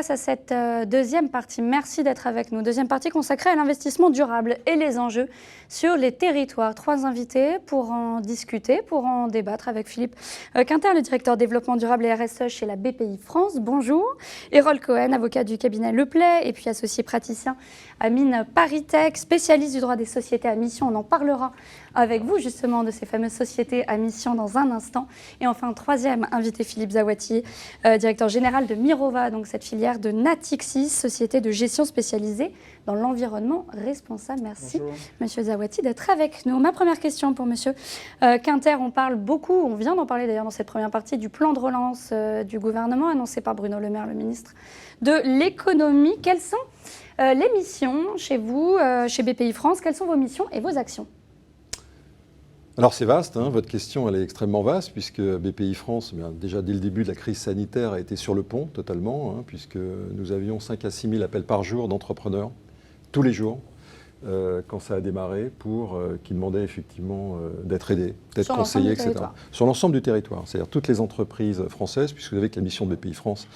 place à cette deuxième partie. Merci d'être avec nous. Deuxième partie consacrée à l'investissement durable et les enjeux sur les territoires. 3 invités pour en discuter, pour en débattre avec Philippe Quinter, le directeur développement durable et RSE chez la BPI France. Bonjour. Erol Cohen, avocat du cabinet Leplay et puis associé praticien à Mines ParisTech, spécialiste du droit des sociétés à mission. On en parlera avec vous justement de ces fameuses sociétés à mission dans un instant. Et enfin, troisième invité, Philippe Zawati, directeur général de Mirova, donc cette filière de Natixis, société de gestion spécialisée dans l'environnement responsable. Merci, bonjour, Monsieur Zawati, d'être avec nous. Ma première question pour Monsieur Quinter, on parle beaucoup, on vient d'en parler d'ailleurs dans cette première partie, du plan de relance du gouvernement annoncé par Bruno Le Maire, le ministre de l'économie. Quelles sont les missions chez vous, chez BPI France? Quelles sont vos missions et vos actions? Alors c'est vaste, hein, votre question elle est extrêmement vaste puisque BPI France, déjà dès le début de la crise sanitaire, a été sur le pont totalement, hein, puisque nous avions 5 à 6 000 appels par jour d'entrepreneurs, tous les jours, quand ça a démarré, qui demandaient effectivement d'être aidés, d'être conseillés, etc. Sur l'ensemble du territoire, c'est-à-dire toutes les entreprises françaises, puisque vous savez que la mission de BPI France,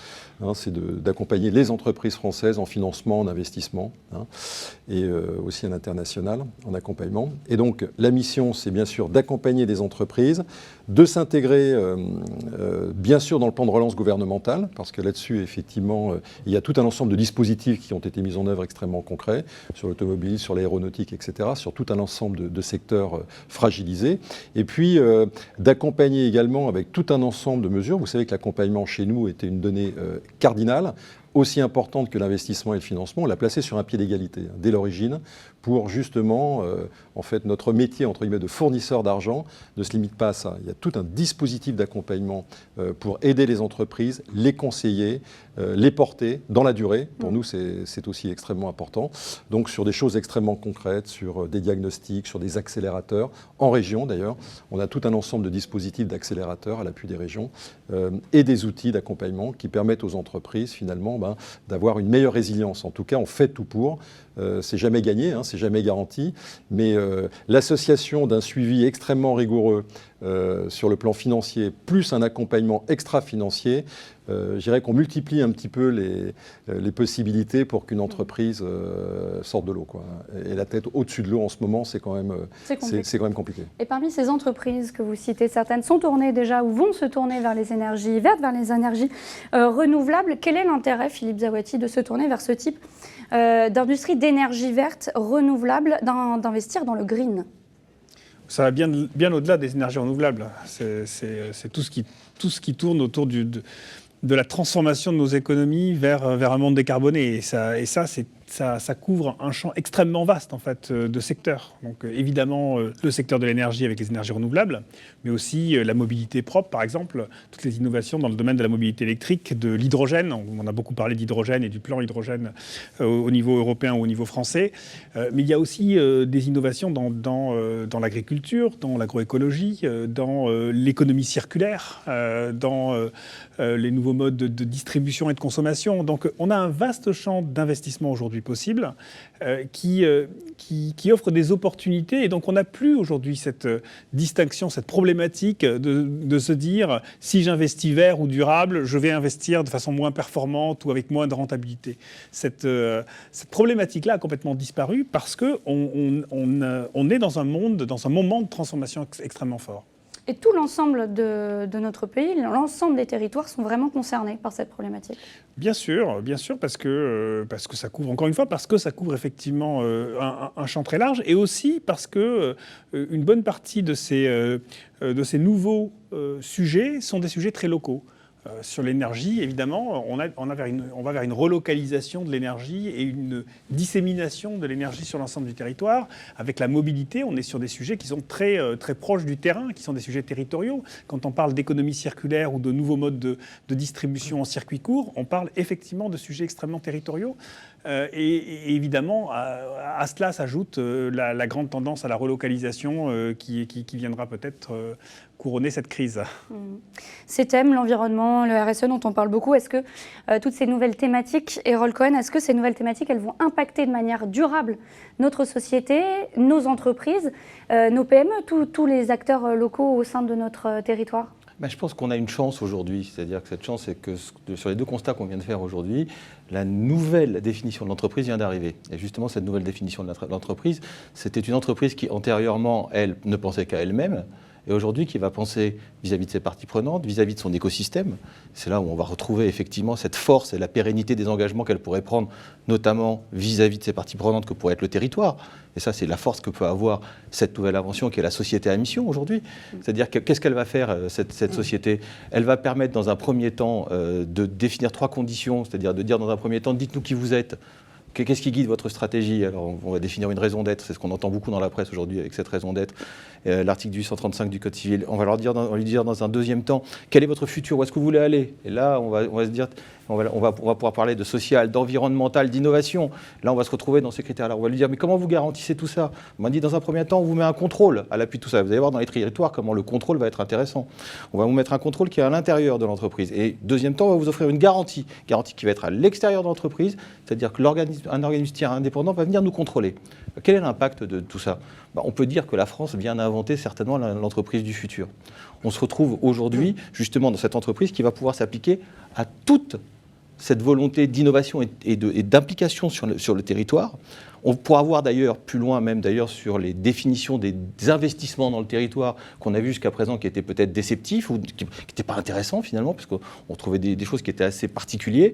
hein, c'est d'accompagner les entreprises françaises en financement, en investissement, hein, et aussi à l'international, en accompagnement. Et donc la mission, c'est bien sûr d'accompagner des entreprises, de s'intégrer bien sûr dans le plan de relance gouvernemental, parce que là-dessus, effectivement, il y a tout un ensemble de dispositifs qui ont été mis en œuvre extrêmement concrets, sur l'automobile, sur l'aéronautique, etc., sur tout un ensemble de secteurs fragilisés. Et puis d'accompagner également avec tout un ensemble de mesures. Vous savez que l'accompagnement chez nous était une donnée cardinale, aussi importante que l'investissement et le financement. On l'a placé sur un pied d'égalité dès l'origine pour justement, en fait, notre métier entre guillemets de fournisseur d'argent ne se limite pas à ça. Il y a tout un dispositif d'accompagnement pour aider les entreprises, les conseiller, les porter dans la durée. Pour nous, c'est aussi extrêmement important. Donc sur des choses extrêmement concrètes, sur des diagnostics, sur des accélérateurs, en région d'ailleurs. On a tout un ensemble de dispositifs d'accélérateurs à l'appui des régions et des outils d'accompagnement qui permettent aux entreprises finalement d'avoir une meilleure résilience. En tout cas, on fait tout pour. C'est jamais gagné, hein, c'est jamais garanti, mais l'association d'un suivi extrêmement rigoureux sur le plan financier, plus un accompagnement extra-financier, je dirais qu'on multiplie un petit peu les possibilités pour qu'une entreprise sorte de l'eau, quoi. Et la tête au-dessus de l'eau en ce moment, c'est quand même compliqué. Et parmi ces entreprises que vous citez, certaines sont tournées déjà ou vont se tourner vers les énergies vertes, vers les énergies renouvelables. Quel est l'intérêt, Philippe Zawati, de se tourner vers ce type d'industrie d'énergie verte, renouvelable, d'investir dans le green? Ça va bien au-delà des énergies renouvelables. C'est tout ce qui tourne autour de la transformation de nos économies vers un monde décarboné. Et ça couvre un champ extrêmement vaste en fait, de secteurs. Donc évidemment le secteur de l'énergie avec les énergies renouvelables, mais aussi la mobilité propre par exemple, toutes les innovations dans le domaine de la mobilité électrique, de l'hydrogène. On a beaucoup parlé d'hydrogène et du plan hydrogène au niveau européen ou au niveau français. Mais il y a aussi des innovations dans l'agriculture, dans l'agroécologie, dans l'économie circulaire, dans les nouveaux modes de distribution et de consommation. Donc on a un vaste champ d'investissement aujourd'hui possible qui offre des opportunités. Et donc on n'a plus aujourd'hui cette distinction, cette problématique de se dire si j'investis vert ou durable, je vais investir de façon moins performante ou avec moins de rentabilité. Cette problématique-là a complètement disparu parce qu'on est dans un moment de transformation extrêmement fort. Et tout l'ensemble de notre pays, l'ensemble des territoires sont vraiment concernés par cette problématique. Bien sûr, parce que ça couvre, encore une fois, parce que ça couvre effectivement un champ très large, et aussi parce que une bonne partie de ces nouveaux sujets sont des sujets très locaux. Sur l'énergie, évidemment, on va vers une relocalisation de l'énergie et une dissémination de l'énergie sur l'ensemble du territoire. Avec la mobilité, on est sur des sujets qui sont très, très proches du terrain, qui sont des sujets territoriaux. Quand on parle d'économie circulaire ou de nouveaux modes de distribution en circuit court, on parle effectivement de sujets extrêmement territoriaux. Et évidemment, à cela s'ajoute la grande tendance à la relocalisation qui viendra peut-être couronner cette crise. Ces thèmes, l'environnement, le RSE dont on parle beaucoup, est-ce que toutes ces nouvelles thématiques, Erol Cohen, est-ce que ces nouvelles thématiques, elles vont impacter de manière durable notre société, nos entreprises, nos PME, tous les acteurs locaux au sein de notre territoire ? Je pense qu'on a une chance aujourd'hui, c'est-à-dire que cette chance, c'est que sur les deux constats qu'on vient de faire aujourd'hui, la nouvelle définition de l'entreprise vient d'arriver. Et justement, cette nouvelle définition de l'entreprise, c'était une entreprise qui, antérieurement, elle, ne pensait qu'à elle-même, et aujourd'hui qui va penser vis-à-vis de ses parties prenantes, vis-à-vis de son écosystème. C'est là où on va retrouver effectivement cette force et la pérennité des engagements qu'elle pourrait prendre, notamment vis-à-vis de ses parties prenantes que pourrait être le territoire. Et ça, c'est la force que peut avoir cette nouvelle invention qui est la société à mission aujourd'hui. C'est-à-dire qu'est-ce qu'elle va faire, cette société ? Elle va permettre dans un premier temps de définir 3 conditions, c'est-à-dire de dire dans un premier temps, dites-nous qui vous êtes. Qu'est-ce qui guide votre stratégie ? Alors, on va définir une raison d'être, c'est ce qu'on entend beaucoup dans la presse aujourd'hui avec cette raison d'être. L'article 835 du Code civil. On va lui dire dans un deuxième temps, quel est votre futur ? Où est-ce que vous voulez aller ? Et là, on va se dire, on va pouvoir parler de social, d'environnemental, d'innovation. Là, on va se retrouver dans ces critères-là. On va lui dire, mais comment vous garantissez tout ça ? On m'a dit, dans un premier temps, on vous met un contrôle à l'appui de tout ça. Vous allez voir dans les territoires comment le contrôle va être intéressant. On va vous mettre un contrôle qui est à l'intérieur de l'entreprise. Et deuxième temps, on va vous offrir une garantie qui va être à l'extérieur de l'entreprise, c'est-à-dire que un organisme tiers indépendant va venir nous contrôler. Quel est l'impact de tout ça ? On peut dire que la France vient d'inventer certainement l'entreprise du futur. On se retrouve aujourd'hui justement dans cette entreprise qui va pouvoir s'appliquer à toute cette volonté d'innovation et d'implication sur le territoire. On pourra voir d'ailleurs, plus loin même d'ailleurs, sur les définitions des investissements dans le territoire qu'on a vu jusqu'à présent qui étaient peut-être déceptifs ou qui n'étaient pas intéressants finalement, parce qu'on trouvait des choses qui étaient assez particulières.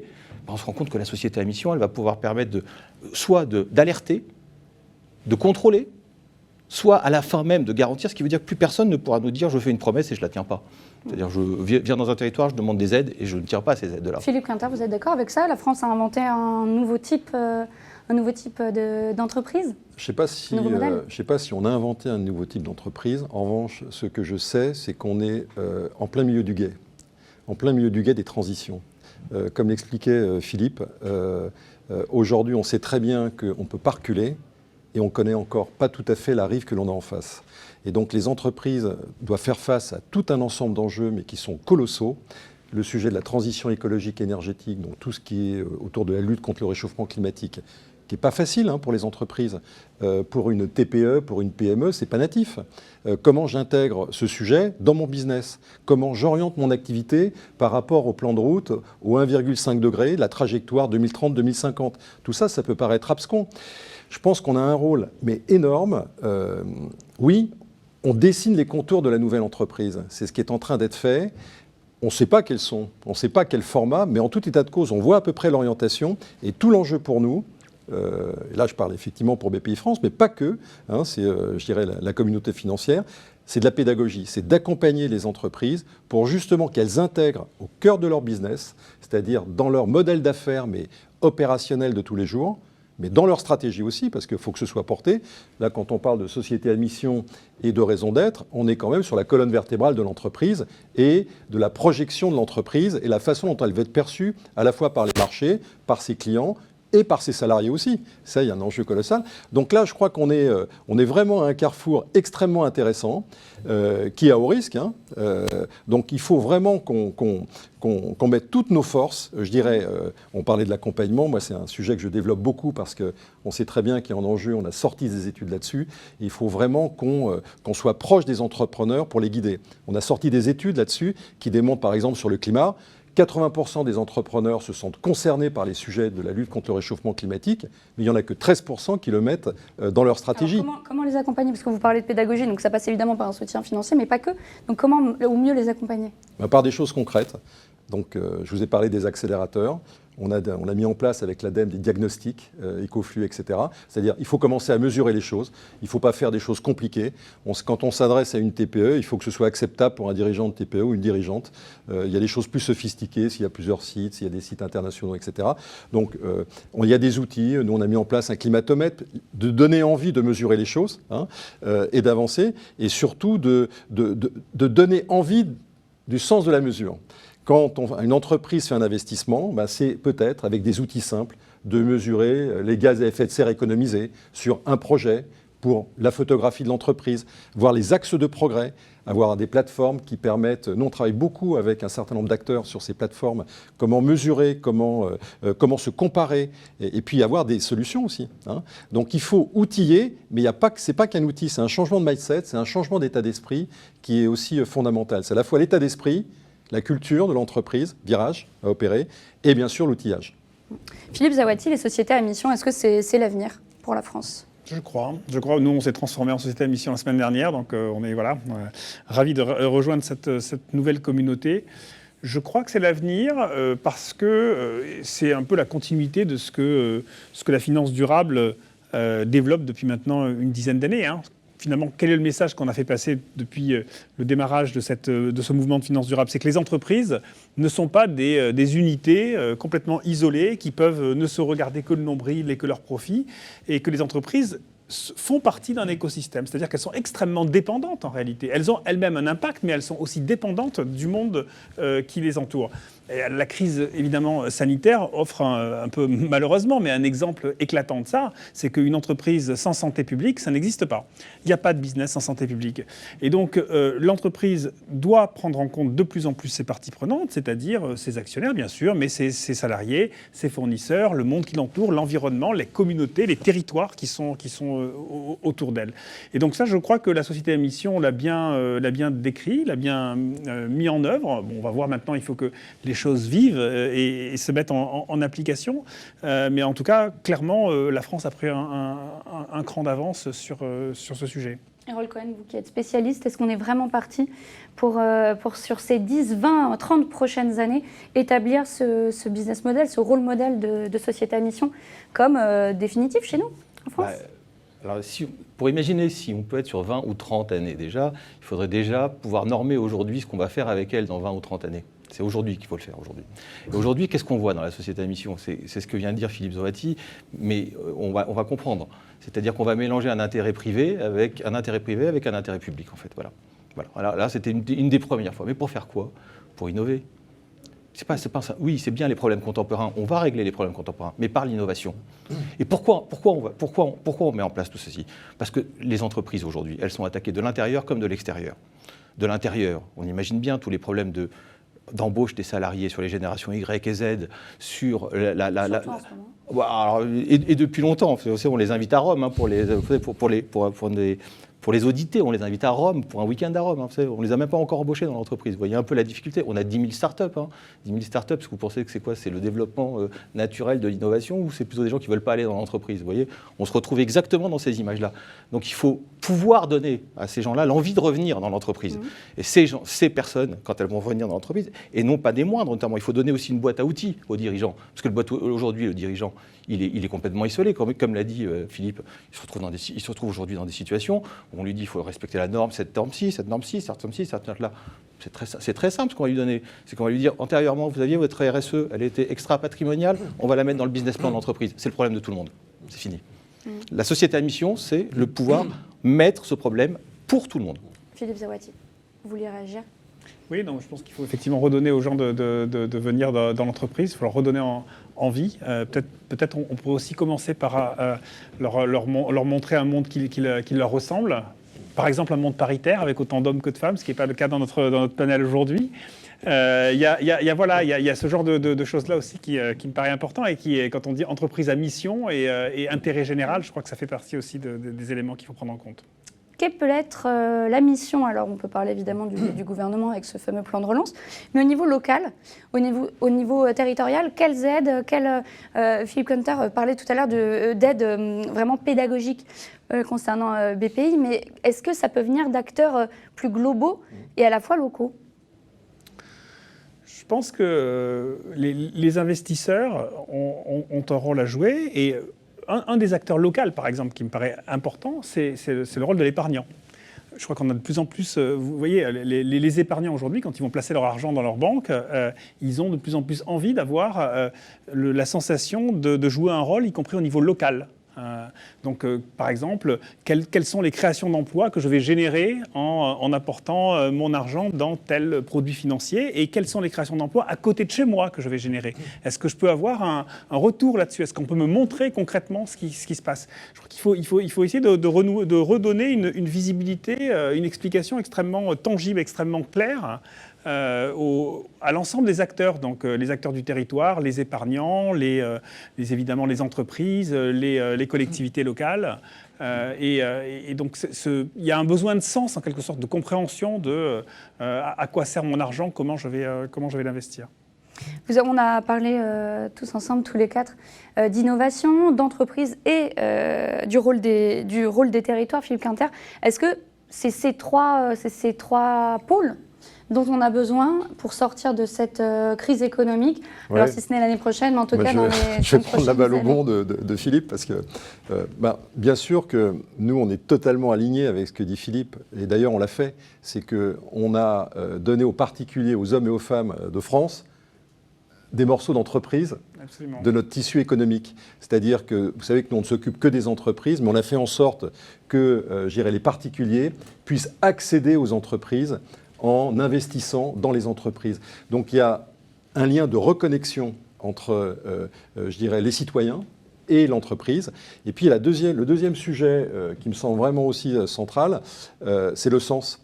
On se rend compte que la société à mission, elle va pouvoir permettre soit d'alerter, de contrôler, soit à la fin même de garantir, ce qui veut dire que plus personne ne pourra nous dire je fais une promesse et je ne la tiens pas. C'est-à-dire je viens dans un territoire, je demande des aides et je ne tiens pas à ces aides-là. Philippe Quinter, vous êtes d'accord avec ça ? La France a inventé un nouveau type d'entreprise ? Je ne sais pas si on a inventé un nouveau type d'entreprise. En revanche, ce que je sais, c'est qu'on est en plein milieu du gué, des transitions. Comme l'expliquait Philippe, aujourd'hui, on sait très bien qu'on ne peut pas reculer. Et on ne connaît encore pas tout à fait la rive que l'on a en face. Et donc les entreprises doivent faire face à tout un ensemble d'enjeux, mais qui sont colossaux. Le sujet de la transition écologique et énergétique, donc tout ce qui est autour de la lutte contre le réchauffement climatique, qui n'est pas facile pour les entreprises. Pour une TPE, pour une PME, ce n'est pas natif. Comment j'intègre ce sujet dans mon business ? Comment j'oriente mon activité par rapport au plan de route, au 1,5 degré, la trajectoire 2030-2050 ? Tout ça, ça peut paraître abscon. Je pense qu'on a un rôle, mais énorme. Oui, on dessine les contours de la nouvelle entreprise. C'est ce qui est en train d'être fait. On ne sait pas quels sont, on ne sait pas quel format, mais en tout état de cause, on voit à peu près l'orientation. Et tout l'enjeu pour nous, et là je parle effectivement pour BPI France, mais pas que, c'est je dirais la communauté financière, c'est de la pédagogie, c'est d'accompagner les entreprises pour justement qu'elles intègrent au cœur de leur business, c'est-à-dire dans leur modèle d'affaires, mais opérationnel de tous les jours, mais dans leur stratégie aussi, parce qu'il faut que ce soit porté. Là, quand on parle de société à mission et de raison d'être, on est quand même sur la colonne vertébrale de l'entreprise et de la projection de l'entreprise et la façon dont elle va être perçue à la fois par les marchés, par ses clients et par ses salariés aussi. Ça, il y a un enjeu colossal. Donc là, je crois qu'on est vraiment à un carrefour extrêmement intéressant, qui est à haut risque. Donc il faut vraiment qu'on mette toutes nos forces. Je dirais, on parlait de l'accompagnement, moi c'est un sujet que je développe beaucoup parce qu'on sait très bien qu'il y a un enjeu, on a sorti des études là-dessus. Il faut vraiment qu'on soit proche des entrepreneurs pour les guider. On a sorti des études là-dessus qui démontrent par exemple sur le climat, 80% des entrepreneurs se sentent concernés par les sujets de la lutte contre le réchauffement climatique, mais il n'y en a que 13% qui le mettent dans leur stratégie. Alors comment les accompagner ? Parce que vous parlez de pédagogie, donc ça passe évidemment par un soutien financier, mais pas que. Donc comment au mieux les accompagner ? Par des choses concrètes. Donc, je vous ai parlé des accélérateurs. On a mis en place avec l'ADEME des diagnostics, Ecoflux, etc. C'est-à-dire il faut commencer à mesurer les choses. Il ne faut pas faire des choses compliquées. Quand on s'adresse à une TPE, il faut que ce soit acceptable pour un dirigeant de TPE ou une dirigeante. Il y a des choses plus sophistiquées, s'il y a plusieurs sites, s'il y a des sites internationaux, etc. Donc il y a des outils. Nous, on a mis en place un climatomètre, de donner envie de mesurer les choses et d'avancer. Et surtout de donner envie du sens de la mesure. Quand une entreprise fait un investissement, c'est peut-être, avec des outils simples, de mesurer les gaz à effet de serre économisés sur un projet pour la photographie de l'entreprise, voir les axes de progrès, avoir des plateformes qui permettent, nous on travaille beaucoup avec un certain nombre d'acteurs sur ces plateformes, comment mesurer, comment se comparer, et puis avoir des solutions aussi. Hein. Donc il faut outiller, mais ce n'est pas qu'un outil, c'est un changement de mindset, c'est un changement d'état d'esprit qui est aussi fondamental. C'est à la fois l'état d'esprit, la culture de l'entreprise, virage à opérer, et bien sûr l'outillage. Philippe Zawati, les sociétés à mission, est-ce que c'est l'avenir pour la France ? Je crois. Nous, on s'est transformé en société à mission la semaine dernière, donc on est ravis de rejoindre cette nouvelle communauté. Je crois que c'est l'avenir parce que c'est un peu la continuité de ce que la finance durable développe depuis maintenant une dizaine d'années. Hein. Finalement, quel est le message qu'on a fait passer depuis le démarrage de ce mouvement de finance durable ? C'est que les entreprises ne sont pas des unités complètement isolées qui peuvent ne se regarder que le nombril et que leurs profits, et que les entreprises font partie d'un écosystème, c'est-à-dire qu'elles sont extrêmement dépendantes en réalité. Elles ont elles-mêmes un impact, mais elles sont aussi dépendantes du monde qui les entoure. Et la crise, évidemment, sanitaire offre un peu, malheureusement, mais un exemple éclatant de ça, c'est qu'une entreprise sans santé publique, ça n'existe pas. Il n'y a pas de business sans santé publique. Et donc, l'entreprise doit prendre en compte de plus en plus ses parties prenantes, c'est-à-dire ses actionnaires, bien sûr, mais ses salariés, ses fournisseurs, le monde qui l'entoure, l'environnement, les communautés, les territoires qui sont autour d'elle. Et donc ça, je crois que la société à mission l'a bien décrit, l'a bien mis en œuvre. Bon, on va voir maintenant, il faut que les choses vivent et se mettent en application. Mais en tout cas, clairement, la France a pris un cran d'avance sur ce sujet. Errol Cohen, vous qui êtes spécialiste, est-ce qu'on est vraiment parti pour sur ces 10, 20, 30 prochaines années, établir ce business model, ce rôle modèle de société à mission comme définitif chez nous, en France ? Alors, pour imaginer si on peut être sur 20 ou 30 années déjà, il faudrait déjà pouvoir normer aujourd'hui ce qu'on va faire avec elle dans 20 ou 30 années. C'est aujourd'hui qu'il faut le faire, aujourd'hui. Et aujourd'hui, qu'est-ce qu'on voit dans la société à mission ? C'est ce que vient de dire Philippe Zawati, mais on va comprendre. C'est-à-dire qu'on va mélanger un intérêt privé avec un intérêt public, en fait. Voilà. Alors là, c'était une des premières fois. Mais pour faire quoi ? Pour innover. C'est pas ça. Oui, c'est bien les problèmes contemporains. On va régler les problèmes contemporains, mais par l'innovation. Et pourquoi on met en place tout ceci ? Parce que les entreprises aujourd'hui, elles sont attaquées de l'intérieur comme de l'extérieur. De l'intérieur, on imagine bien tous les problèmes d'embauche des salariés sur les générations Y et Z, sur et depuis longtemps. On les invite à Rome pour les auditer, on les invite à Rome pour un week-end à Rome. On ne les a même pas encore embauchés dans l'entreprise. Vous voyez un peu la difficulté. On a 10 000 startups. 10 000 startups, est-ce que vous pensez que c'est quoi ? C'est le développement naturel de l'innovation ou c'est plutôt des gens qui ne veulent pas aller dans l'entreprise ? Vous voyez, on se retrouve exactement dans ces images-là. Donc il faut pouvoir donner à ces gens-là l'envie de revenir dans l'entreprise. Et ces personnes, quand elles vont revenir dans l'entreprise, et non pas des moindres notamment, il faut donner aussi une boîte à outils aux dirigeants. Parce que aujourd'hui, le dirigeant, il est complètement isolé. Comme l'a dit Philippe, il se retrouve aujourd'hui dans des situations où on lui dit qu'il faut respecter la norme, cette norme-ci, cette norme-ci, cette norme-là. C'est très simple ce qu'on va lui donner. C'est qu'on va lui dire, antérieurement, vous aviez votre RSE, elle était extra-patrimoniale, on va la mettre dans le business plan de l'entreprise. C'est le problème de tout le monde. C'est fini. La société à mission, c'est le pouvoir mettre ce problème pour tout le monde. Philippe Zawati, vous vouliez réagir ? Oui, donc je pense qu'il faut effectivement redonner aux gens de venir dans l'entreprise, il faut leur redonner envie. Peut-être on pourrait aussi commencer par leur montrer un monde qui leur ressemble. Par exemple, un monde paritaire avec autant d'hommes que de femmes, ce qui n'est pas le cas dans notre panel aujourd'hui. Il y a ce genre de choses-là aussi qui me paraît important et qui, quand on dit entreprise à mission et intérêt général, je crois que ça fait partie aussi des éléments qu'il faut prendre en compte. Quelle peut être la mission ? Alors, on peut parler évidemment du gouvernement avec ce fameux plan de relance, mais au niveau local, au niveau territorial, quelles aides, Philippe Conter parlait tout à l'heure d'aides vraiment pédagogiques concernant BPI, mais est-ce que ça peut venir d'acteurs plus globaux et à la fois locaux ? Je pense que les investisseurs ont un rôle à jouer et un des acteurs locaux, par exemple, qui me paraît important, c'est le rôle de l'épargnant. Je crois qu'on a de plus en plus, vous voyez, les épargnants aujourd'hui, quand ils vont placer leur argent dans leur banque, ils ont de plus en plus envie d'avoir la sensation de jouer un rôle, y compris au niveau local. Donc, par exemple, quelles sont les créations d'emplois que je vais générer en apportant mon argent dans tel produit financier, et quelles sont les créations d'emplois à côté de chez moi que je vais générer? Est-ce que je peux avoir un retour là-dessus? Est-ce qu'on peut me montrer concrètement ce qui se passe? Je crois qu'il faut essayer de redonner une visibilité, une explication extrêmement tangible, extrêmement claire à l'ensemble des acteurs, donc les acteurs du territoire, les épargnants, évidemment les entreprises, les collectivités locales. Et donc il y a un besoin de sens, en quelque sorte, de compréhension de à quoi sert mon argent, comment je vais l'investir. On a parlé tous ensemble, tous les quatre, d'innovation, d'entreprise et du rôle des territoires, Philippe Quinter. Est-ce que c'est ces trois pôles dont on a besoin pour sortir de cette crise économique, alors si ce n'est l'année prochaine, mais en tout cas dans les 5 prochaines années. Je vais prendre la balle au bond de Philippe, parce que bien sûr que nous, on est totalement alignés avec ce que dit Philippe, et d'ailleurs on l'a fait, c'est qu'on a donné aux particuliers, aux hommes et aux femmes de France, des morceaux d'entreprise de notre tissu économique. C'est-à-dire que, vous savez que nous, on ne s'occupe que des entreprises, mais on a fait en sorte que, les particuliers puissent accéder aux entreprises en investissant dans les entreprises. Donc il y a un lien de reconnexion entre, les citoyens et l'entreprise. Et puis le deuxième sujet qui me semble vraiment aussi central, c'est le sens.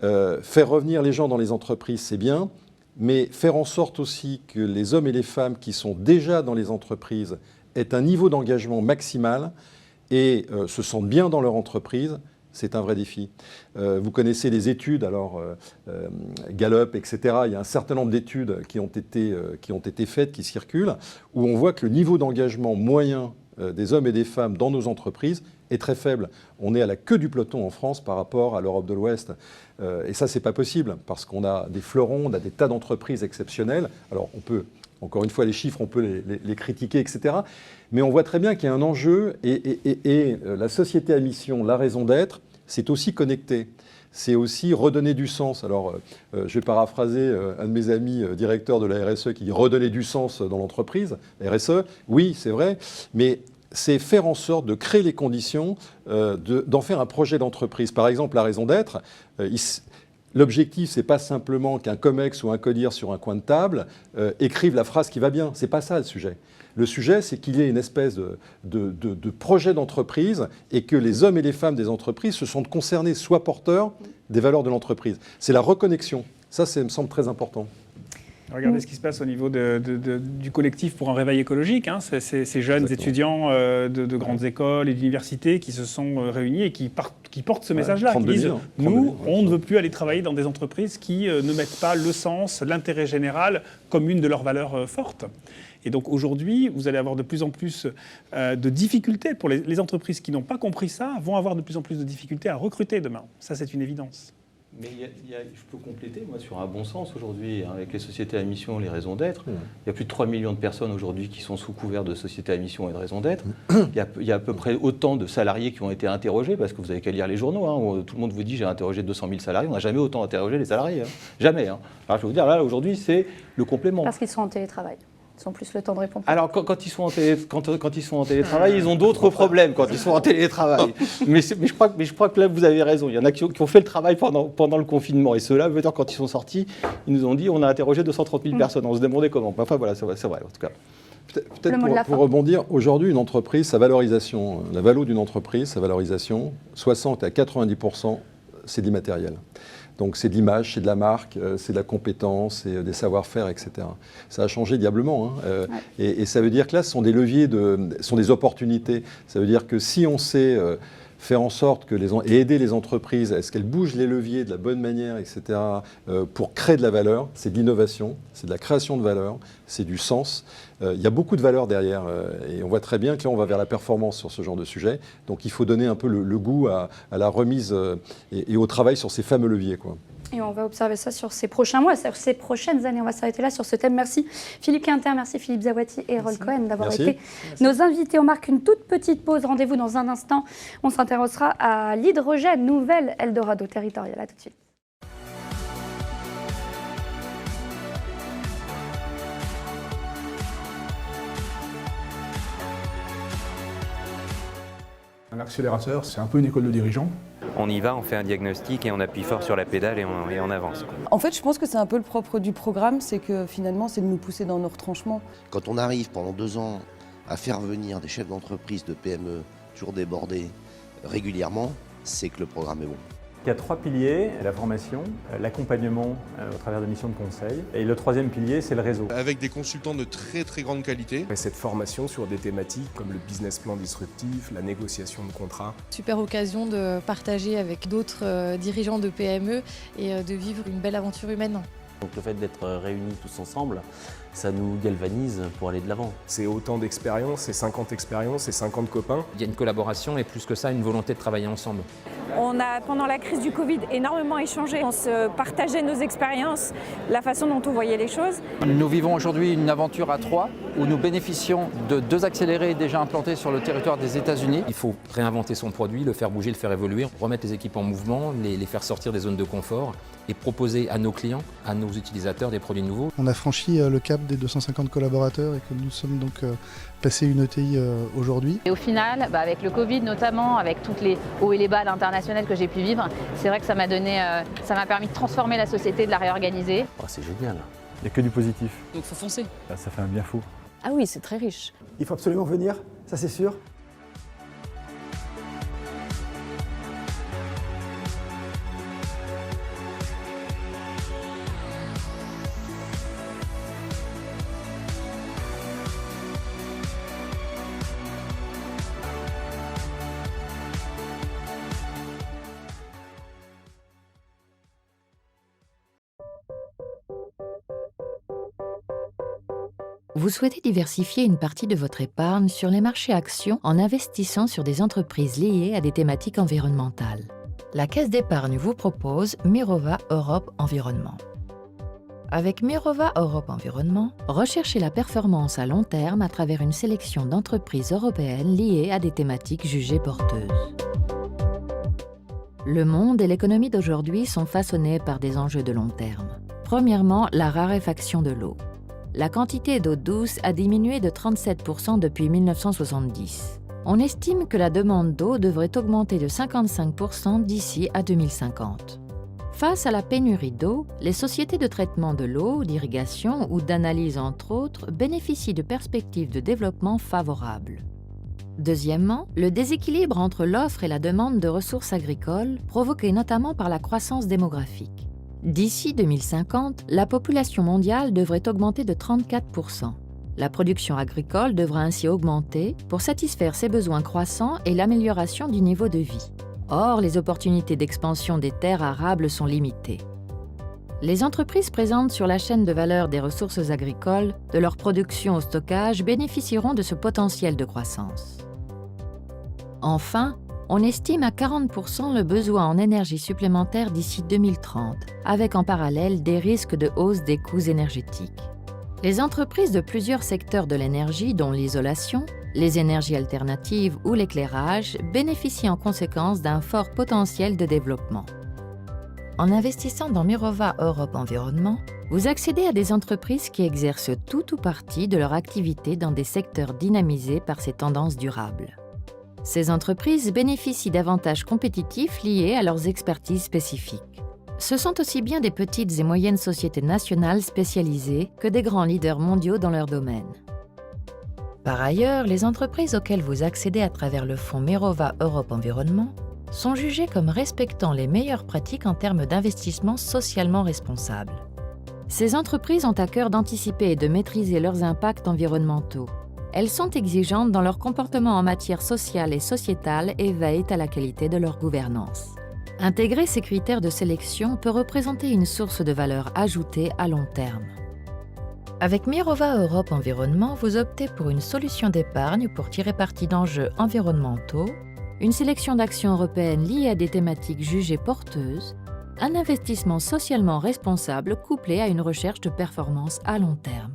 Faire revenir les gens dans les entreprises, c'est bien, mais faire en sorte aussi que les hommes et les femmes qui sont déjà dans les entreprises aient un niveau d'engagement maximal et se sentent bien dans leur entreprise, c'est un vrai défi. Vous connaissez les études, alors Gallup, etc. Il y a un certain nombre d'études qui ont été faites, qui circulent, où on voit que le niveau d'engagement moyen des hommes et des femmes dans nos entreprises est très faible. On est à la queue du peloton en France par rapport à l'Europe de l'Ouest. Et ça, c'est pas possible, parce qu'on a des fleurons, on a des tas d'entreprises exceptionnelles. Alors, on peut, encore une fois, les chiffres, on peut les critiquer, etc. Mais on voit très bien qu'il y a un enjeu, et la société à mission, la raison d'être, c'est aussi connecté. C'est aussi redonner du sens. Alors, je vais paraphraser un de mes amis directeur de la RSE qui dit « redonner du sens dans l'entreprise ». La RSE, oui, c'est vrai, mais c'est faire en sorte de créer les conditions d'en faire un projet d'entreprise. Par exemple, la raison d'être, l'objectif, c'est pas simplement qu'un COMEX ou un CODIR sur un coin de table écrive la phrase qui va bien. C'est pas ça le sujet. Le sujet, c'est qu'il y ait une espèce de projet d'entreprise et que les hommes et les femmes des entreprises se sentent concernés, soient porteurs des valeurs de l'entreprise. C'est la reconnexion. Ça me semble très important. Regardez ce qui se passe au niveau du collectif pour un réveil écologique. Hein. Ces jeunes étudiants de grandes écoles et d'universités qui se sont réunis et qui portent ce message-là, qui disent « Nous, on ne veut plus aller travailler dans des entreprises qui ne mettent pas le sens, l'intérêt général comme une de leurs valeurs fortes ». Et donc aujourd'hui, vous allez avoir de plus en plus de difficultés pour les entreprises qui n'ont pas compris ça, vont avoir de plus en plus de difficultés à recruter demain. Ça, c'est une évidence. Mais je peux compléter, moi, sur un bon sens aujourd'hui, avec les sociétés à mission, les raisons d'être. Il y a plus de 3 millions de personnes aujourd'hui qui sont sous couvert de sociétés à mission et de raisons d'être. Il y a à peu près autant de salariés qui ont été interrogés, parce que vous avez qu'à lire les journaux. Hein, tout le monde vous dit j'ai interrogé 200 000 salariés. On n'a jamais autant interrogé les salariés. Hein. Jamais. Hein. Alors je vais vous dire, là, aujourd'hui, c'est le complément. Parce qu'ils sont en télétravail. Ils ont plus le temps de répondre. Alors, quand ils sont en télétravail, ils ont d'autres problèmes quand ils sont en télétravail. mais je crois que là, vous avez raison. Il y en a qui ont fait le travail pendant le confinement. Et ceux-là, quand ils sont sortis, ils nous ont dit on a interrogé 230 000 personnes. On se demandait comment. Enfin, voilà, c'est vrai, en tout cas. Peut-être pour rebondir, aujourd'hui, une entreprise, sa valorisation, la valo d'une entreprise, sa valorisation, 60 à 90%, c'est d'immatériel. Donc c'est de l'image, c'est de la marque, c'est de la compétence, c'est des savoir-faire, etc. Ça a changé diablement. Hein. Et ça veut dire que là, ce sont des leviers, ce sont des opportunités. Ça veut dire que si on sait faire en sorte que et aider les entreprises, est-ce qu'elles bougent les leviers de la bonne manière, etc., pour créer de la valeur, c'est de l'innovation, c'est de la création de valeur, c'est du sens. Il y a beaucoup de valeur derrière et on voit très bien que là, on va vers la performance sur ce genre de sujet. Donc il faut donner un peu le goût à la remise et au travail sur ces fameux leviers, quoi. Et on va observer ça sur ces prochains mois, sur ces prochaines années. On va s'arrêter là sur ce thème. Merci Philippe Quinter, merci Philippe Zawati et Erol Cohen d'avoir été nos invités. On marque une toute petite pause. Rendez-vous dans un instant. On s'intéressera à l'hydrogène, nouvelle Eldorado territorial. À tout de suite. accélérateur, c'est un peu une école de dirigeants. On y va, on fait un diagnostic et on appuie fort sur la pédale et on avance. En fait, je pense que c'est un peu le propre du programme, c'est que finalement, c'est de nous pousser dans nos retranchements. Quand on arrive pendant 2 ans à faire venir des chefs d'entreprise, de PME, toujours débordés régulièrement, c'est que le programme est bon. Il y a 3 piliers, la formation, l'accompagnement au travers de missions de conseil. Et le 3e pilier, c'est le réseau. Avec des consultants de très très grande qualité. Et cette formation sur des thématiques comme le business plan disruptif, la négociation de contrats. Super occasion de partager avec d'autres dirigeants de PME et de vivre une belle aventure humaine. Donc le fait d'être réunis tous ensemble, ça nous galvanise pour aller de l'avant. C'est autant d'expériences, c'est 50 expériences, c'est 50 copains. Il y a une collaboration et plus que ça, une volonté de travailler ensemble. On a, pendant la crise du Covid, énormément échangé. On se partageait nos expériences, la façon dont on voyait les choses. Nous vivons aujourd'hui une aventure à 3 où nous bénéficions de 2 accélérés déjà implantés sur le territoire des États-Unis. Il faut réinventer son produit, le faire bouger, le faire évoluer, remettre les équipes en mouvement, les faire sortir des zones de confort et proposer à nos clients, à nos utilisateurs des produits nouveaux. On a franchi le cap des 250 collaborateurs et que nous sommes donc passés une ETI aujourd'hui. Et au final, avec le Covid notamment, avec toutes les hauts et les bas à l'international que j'ai pu vivre, c'est vrai que ça m'a permis de transformer la société, de la réorganiser. Oh, c'est génial. Il n'y a que du positif. Donc il faut foncer. Ça fait un bien fou. Ah oui, c'est très riche. Il faut absolument venir, ça c'est sûr. Vous souhaitez diversifier une partie de votre épargne sur les marchés actions en investissant sur des entreprises liées à des thématiques environnementales. La Caisse d'épargne vous propose Mirova Europe Environnement. Avec Mirova Europe Environnement, recherchez la performance à long terme à travers une sélection d'entreprises européennes liées à des thématiques jugées porteuses. Le monde et l'économie d'aujourd'hui sont façonnés par des enjeux de long terme. Premièrement, la raréfaction de l'eau. La quantité d'eau douce a diminué de 37% depuis 1970. On estime que la demande d'eau devrait augmenter de 55% d'ici à 2050. Face à la pénurie d'eau, les sociétés de traitement de l'eau, d'irrigation ou d'analyse entre autres bénéficient de perspectives de développement favorables. Deuxièmement, le déséquilibre entre l'offre et la demande de ressources agricoles, provoqué notamment par la croissance démographique. D'ici 2050, la population mondiale devrait augmenter de 34%. La production agricole devra ainsi augmenter pour satisfaire ses besoins croissants et l'amélioration du niveau de vie. Or, les opportunités d'expansion des terres arables sont limitées. Les entreprises présentes sur la chaîne de valeur des ressources agricoles, de leur production au stockage, bénéficieront de ce potentiel de croissance. Enfin, on estime à 40% le besoin en énergie supplémentaire d'ici 2030, avec en parallèle des risques de hausse des coûts énergétiques. Les entreprises de plusieurs secteurs de l'énergie, dont l'isolation, les énergies alternatives ou l'éclairage, bénéficient en conséquence d'un fort potentiel de développement. En investissant dans Mirova Europe Environnement, vous accédez à des entreprises qui exercent tout ou partie de leur activité dans des secteurs dynamisés par ces tendances durables. Ces entreprises bénéficient d'avantages compétitifs liés à leurs expertises spécifiques. Ce sont aussi bien des petites et moyennes sociétés nationales spécialisées que des grands leaders mondiaux dans leur domaine. Par ailleurs, les entreprises auxquelles vous accédez à travers le fonds Mirova Europe Environnement sont jugées comme respectant les meilleures pratiques en termes d'investissement socialement responsable. Ces entreprises ont à cœur d'anticiper et de maîtriser leurs impacts environnementaux. Elles sont exigeantes dans leur comportement en matière sociale et sociétale et veillent à la qualité de leur gouvernance. Intégrer ces critères de sélection peut représenter une source de valeur ajoutée à long terme. Avec Mirova Europe Environnement, vous optez pour une solution d'épargne pour tirer parti d'enjeux environnementaux, une sélection d'actions européennes liées à des thématiques jugées porteuses, un investissement socialement responsable couplé à une recherche de performance à long terme.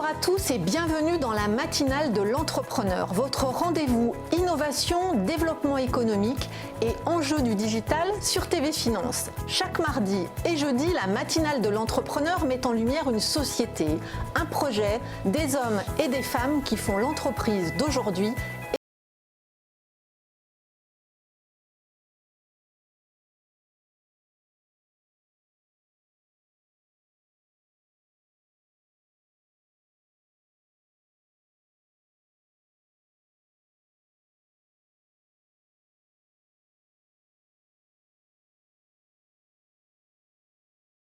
Bonjour à tous et bienvenue dans la matinale de l'entrepreneur, votre rendez-vous innovation, développement économique et enjeux du digital sur TV Finance. Chaque mardi et jeudi, la matinale de l'entrepreneur met en lumière une société, un projet, des hommes et des femmes qui font l'entreprise d'aujourd'hui